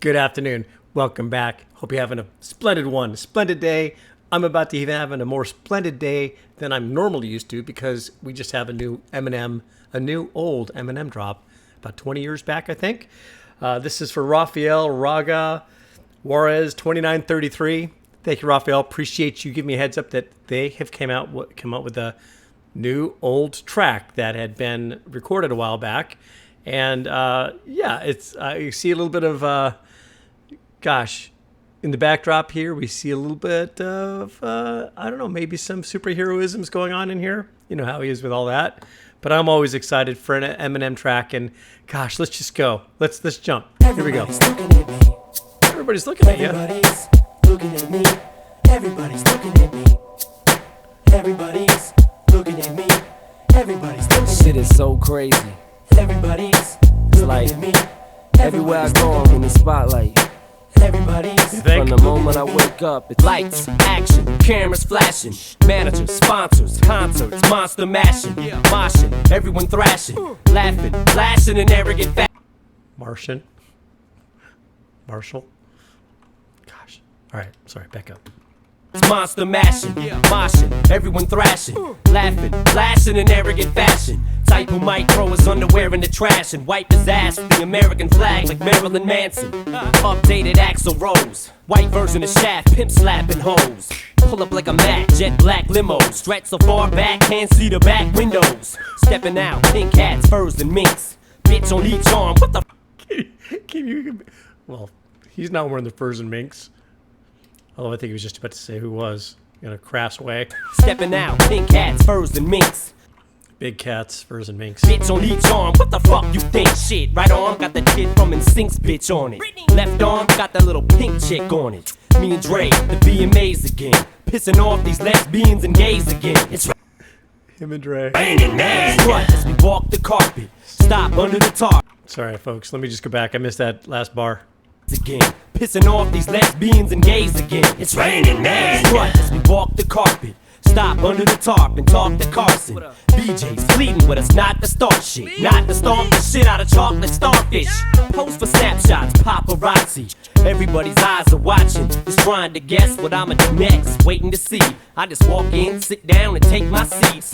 Good afternoon. Welcome back. Hope you're having a splendid day. I'm about to even having a more splendid day than I'm normally used to because we just have a new old Eminem drop about 20 years back, I think. This is for Rafael Raga Juarez 2933. Thank you, Rafael. Appreciate you giving me a heads up that they have come out with a new old track that had been recorded a while back. And it's you see a little bit of in the backdrop here, we see a little bit of, maybe some superheroisms going on in here. You know how he is with all that. But I'm always excited for an Eminem track. And gosh, let's just go. Let's jump. Here we go. Everybody's looking at you. Everybody's looking at me. Everybody's looking at me. Everybody's looking at me. Everybody's looking at me. Shit is so crazy. Everybody's It's like at me. everywhere I go, I'm in the spotlight. Everybody's From the moment I wake up, it's lights, action, cameras flashing, managers, sponsors, concerts, monster mashing, moshing, everyone thrashing, laughing, flashing in arrogant fashion. Marshall. Gosh. All right. Sorry. Back up. It's monster mashing, moshing, everyone thrashing, laughing, flashing in arrogant fashion. Type who might throw his underwear in the trash and wipe his ass with the American flag like Marilyn Manson. Updated Axl Rose, white version of Shaft, pimp slapping hoes. Pull up like a Mac, jet black limo, stretch so far back, can't see the back windows. Stepping out, pink hats, furs and minks, bitch on each arm, what the Can you? Well, he's not wearing the furs and minks. Although I think he was just about to say who was in a crass way. Stepping out, pink hats, furs and minks. Big cats, furs and minks. Bitch on each arm, what the fuck you think? Shit, right arm got the kid from NSYNC's bitch on it. Left arm got that little pink chick on it. Me and Dre, the BMAs again. Pissing off these lesbians and gays again. It's Him and Dre. raining man. Front as we walk the carpet. Stop under the tarp Sorry, folks. Let me just go back. I missed that last bar. again. Pissing off these lesbians and gays again. It's raining man. Front as we walk the carpet. Stop under the tarp and talk to Carson. BJ's fleeting with us, not to start shit. Not to stomp the shit out of chocolate starfish. Post for snapshots, paparazzi. Everybody's eyes are watching. Just trying to guess what I'ma do next. Waiting to see. I just walk in, sit down, and take my seat.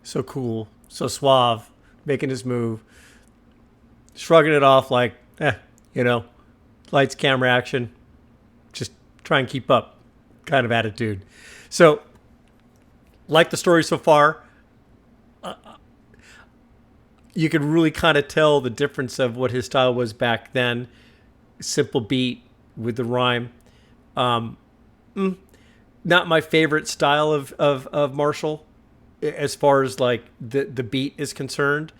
So cool. So suave. Making his move. Shrugging it off like, lights, camera, action. Just try and keep up kind of attitude. So, like the story so far, you can really kind of tell the difference of what his style was back then. Simple beat with the rhyme. Not my favorite style of Marshall as far as like the beat is concerned.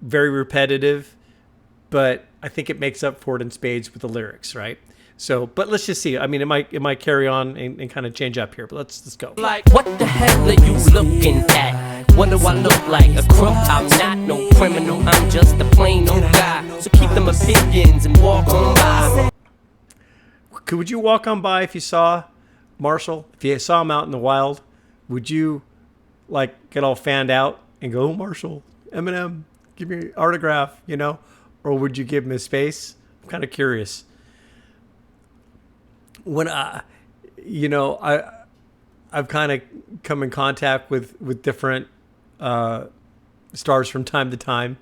Very repetitive, but I think it makes up for it in spades with the lyrics, right? So, but let's just see. I mean, it might carry on and kind of change up here, but let's go. Like, what the hell are you looking at? What do I look like? A crook? I'm not no criminal. I'm just a plain old guy. So keep them opinions and walk on by. Would you walk on by if you saw Marshall? If you saw him out in the wild, would you like get all fanned out and go, "Oh, Marshall, Eminem, give me an autograph," or would you give him his space? I'm kind of curious. When I've kind of come in contact with different stars from time to time,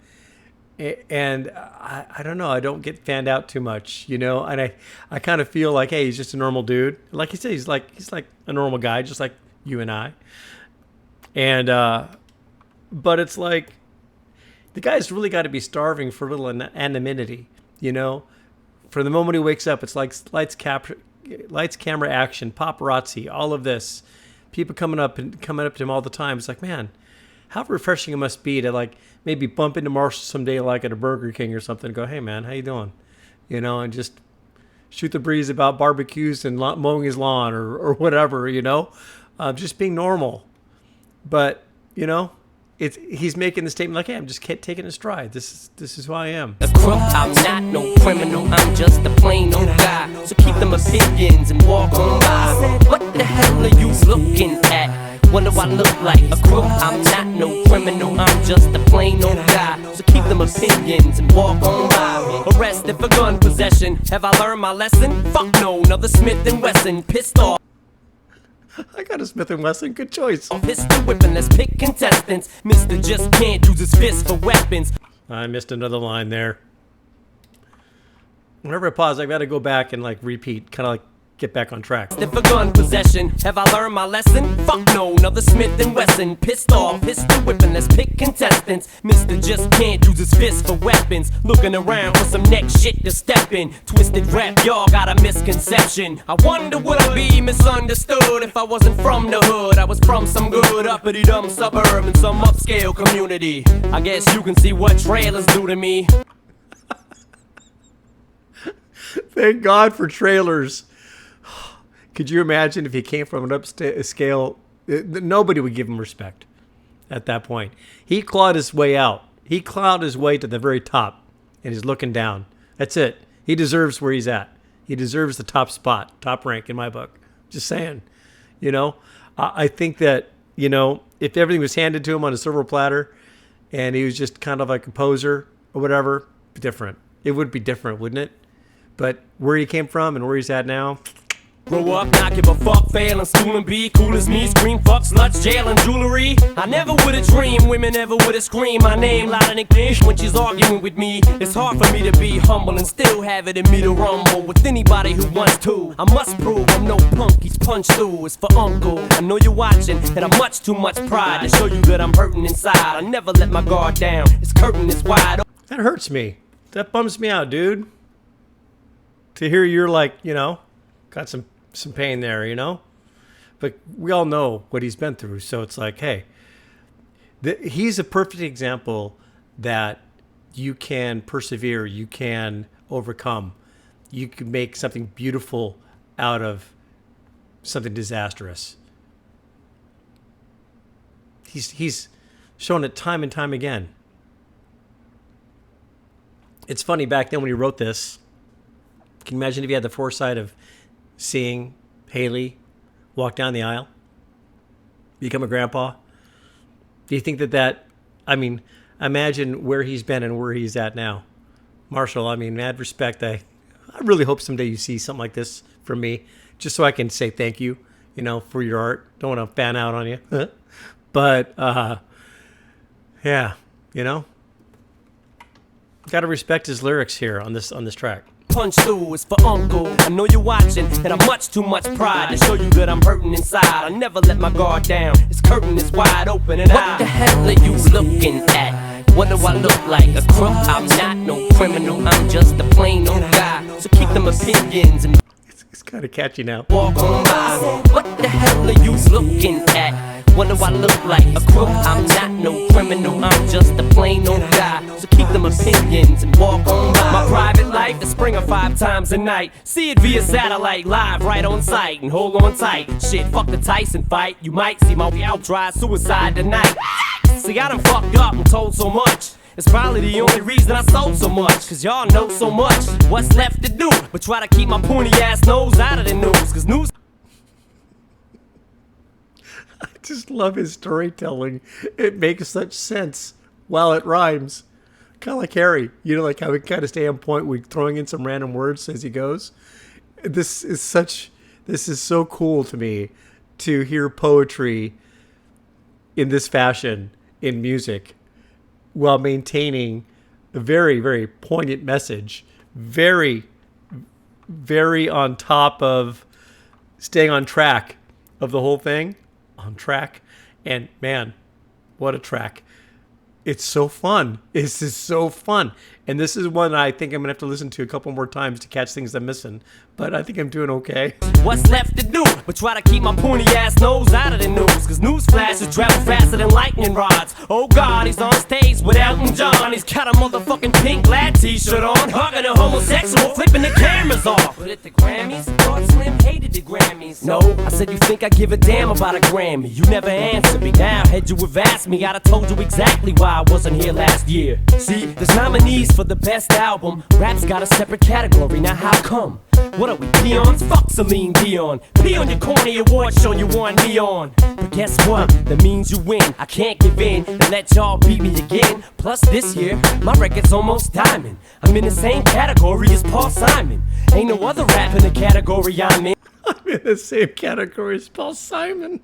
and I don't know, I don't get fanned out too much, and I kind of feel like, hey, he's just a normal dude. Like you said, he's like a normal guy, just like you and I. And but it's like the guy's really got to be starving for a little anonymity, For the moment he wakes up, it's like lights, camera, action, paparazzi, all of this. People coming up to him all the time. It's like, man, how refreshing it must be to like maybe bump into Marshall someday, like at a Burger King or something, and go, "Hey, man, how you doing?" And just shoot the breeze about barbecues and mowing his lawn or whatever, just being normal. But he's making the statement like, "Hey, I'm just taking a stride. This is who I am." A crook? I'm not no criminal. I'm just a plain old guy. So keep them opinions and walk on by. What the hell are you looking at? What do I look like? A crook? I'm not no criminal. I'm just a plain old guy. So keep them opinions and walk on by. Arrested for gun possession. possession. Have I learned my lesson? Fuck no, another Smith and Wesson. Pissed off. I got a Smith & Wesson. Good choice. Pistol whipping, let's pick contestants. Mister just can't use his fist for weapons. I missed another line there. Whenever I pause, I've got to go back and like repeat, kind of like get back on track. If a gun possession, have I learned my lesson? Fuck no, another Smith and Wesson. Pissed off, pistol whipping, let's pick contestants. Mister just can't use his fist for weapons. Looking around for some next shit to step in. Twisted rap, y'all got a misconception. I wonder would I be misunderstood if I wasn't from the hood. I was from some good uppity dumb suburb in some upscale community. I guess you can see what trailers do to me. Thank God for trailers. Could you imagine if he came from an upscale? Nobody would give him respect at that point. He clawed his way out. He clawed his way to the very top, and he's looking down. That's it. He deserves where he's at. He deserves the top spot, top rank in my book. Just saying. You know, I think that, you know, if everything was handed to him on a silver platter and he was just kind of like a poser or whatever, different. It would be different, wouldn't it? But where he came from and where he's at now. Grow up, not give a fuck, fail in school and be cool as me. Scream, fuck, sluts, jail and jewelry. I never would've dreamed women ever would've screamed my name loud and clear when she's arguing with me. It's hard for me to be humble and still have it in me to rumble with anybody who wants to. I must prove I'm no punk, he's punched through. It's for uncle. I know you're watching, and I'm much too much pride to show you that I'm hurting inside. I never let my guard down. This curtain is wide open. That hurts me. That bums me out, dude. To hear you're like, you know, got some pain there, you know? But we all know what he's been through. So it's like, hey, he's a perfect example that you can persevere, you can overcome, you can make something beautiful out of something disastrous. He's shown it time and time again. It's funny, back then when he wrote this, can you imagine if he had the foresight of seeing Haley walk down the aisle, become a grandpa? Do you think I mean, imagine where he's been and where he's at now. Marshall, I mean, mad respect. I really hope someday you see something like this from me, just so I can say thank you, you know, for your art. Don't want to fan out on you. But, yeah, you know, got to respect his lyrics here on this track. Punch through is for uncle. I know you're watching, and I'm much too much pride to show you that I'm hurting inside. I never let my guard down. This curtain is wide open, and what the hell are you looking at? What do I look like? A crook? I'm not no criminal. I'm just a plain old guy. So keep them opinions and it's kind of catchy now. Walk on by. What the hell are you looking at? What do I look like? A crook? I'm not no criminal. I'm just a plain old guy. So keep them opinions and walk on by. My private life is Springer 5 times a night. See it via satellite, live right on site, and hold on tight. Shit, fuck the Tyson fight. You might see my out try suicide tonight. See, I done fucked up and told so much. It's probably the only reason I sold so much. Cause y'all know so much. What's left to do? But try to keep my pointy ass nose out of the news. Cause news. I just love his storytelling. It makes such sense while it rhymes. Kind of like Harry. You know, like how we kind of stay on point with throwing in some random words as he goes. This is so cool to me to hear poetry in this fashion in music while maintaining a very, very poignant message. Very, very on top of staying on track of the whole thing. On track. And man, what a track. It's so fun. This is so fun. And this is one I think I'm going to have to listen to a couple more times to catch things I'm missing. But I think I'm doing okay. What's left to do? But try to keep my pointy ass nose out of the news. Cause news flashes travel faster than lightning rods. Oh God, he's on stage with Elton John. He's got a motherfucking pink lad t-shirt on. Hugging a homosexual, flipping the cameras off. But at the Grammys, thought Slim hated the Grammys. No, I said you think I give a damn about a Grammy. You never answered me. Now, had you have asked me, I'd have told you exactly why I wasn't here last year. See, there's nominees for the best album. Rap's got a separate category. Now how come? What are we, peons? Fuck Celine Dion. Pee on your corny award show you want me on. But guess what? That means you win. I can't give in and let y'all beat me again. Plus this year, my record's almost diamond. I'm in the same category as Paul Simon. Ain't no other rap in the category I'm in. I'm in the same category as Paul Simon.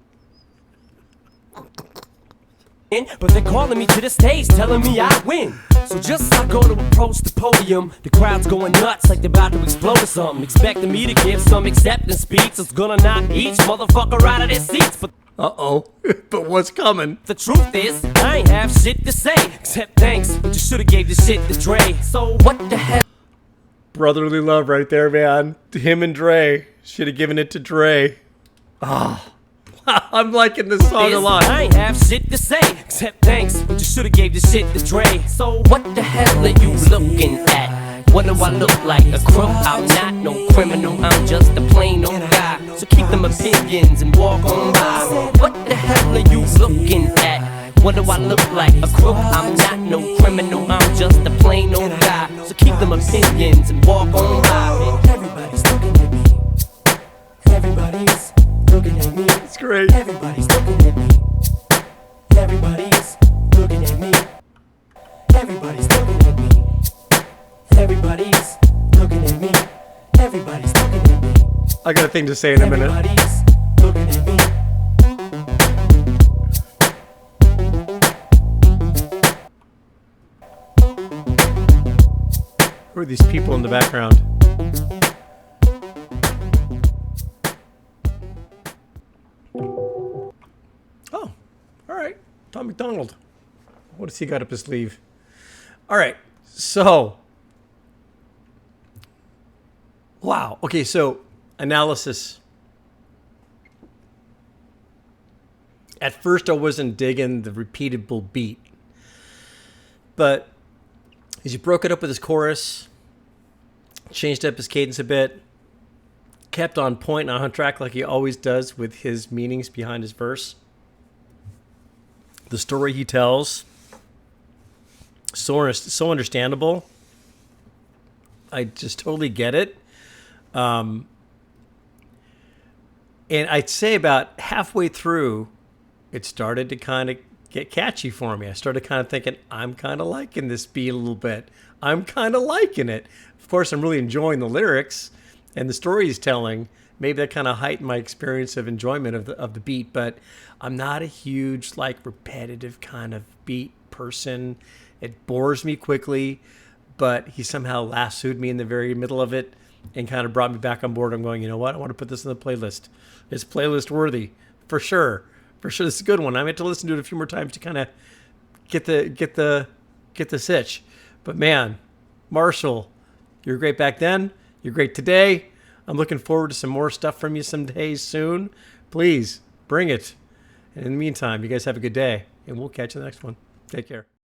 But they're calling me to the stage, telling me I win. So just as I go to approach the podium, the crowd's going nuts like they're about to explode or something. Expecting me to give some acceptance speech that's gonna knock each motherfucker out of their seats. But Uh-oh. But what's coming? the truth is, I ain't have shit to say except thanks, but you should've gave the shit to Dre. So what the hell? Brotherly love right there, man. Him and Dre. Should have given it to Dre. Ah. I'm liking this song a lot. I ain't have shit to say except thanks, but you should've gave the shit to Dre. So what the hell are you looking at? What do I look like? A crook? I'm not no criminal, I'm just a plain old guy. So keep them opinions and walk on by. What the hell are you looking at? What do I look like? A crook? I'm not no criminal, I'm just a plain old guy. So keep them opinions and walk on by. Everybody's looking at me. Everybody's looking at me. It's great. Everybody's looking at me. Everybody's looking at me. Everybody's looking at me. Everybody's looking at me. Everybody's looking at me. I got a thing to say in a minute. Everybody's looking at me. Who are these people in the background? Oh, all right. Tom McDonald. What has he got up his sleeve? All right. So, wow. Okay, so analysis. At first, I wasn't digging the repeatable beat. But as he broke it up with his chorus, changed up his cadence a bit, kept on point and on track like he always does with his meanings behind his verse. The story he tells, so understandable. I just totally get it. And I'd say about halfway through, it started to kind of get catchy for me. I started kind of thinking, I'm kind of liking this beat a little bit. I'm kind of liking it. Of course, I'm really enjoying the lyrics and the story he's telling. Maybe that kind of heightened my experience of enjoyment of the beat, but I'm not a huge, like, repetitive kind of beat person. It bores me quickly, but he somehow lassoed me in the very middle of it and kind of brought me back on board. I'm going, you know what? I want to put this in the playlist. It's playlist worthy, for sure. For sure, this is a good one. I meant to listen to it a few more times to kind of get the sitch. But man, Marshall, you were great back then. You're great today. I'm looking forward to some more stuff from you some days soon. Please bring it. And in the meantime, you guys have a good day, and we'll catch you in the next one. Take care.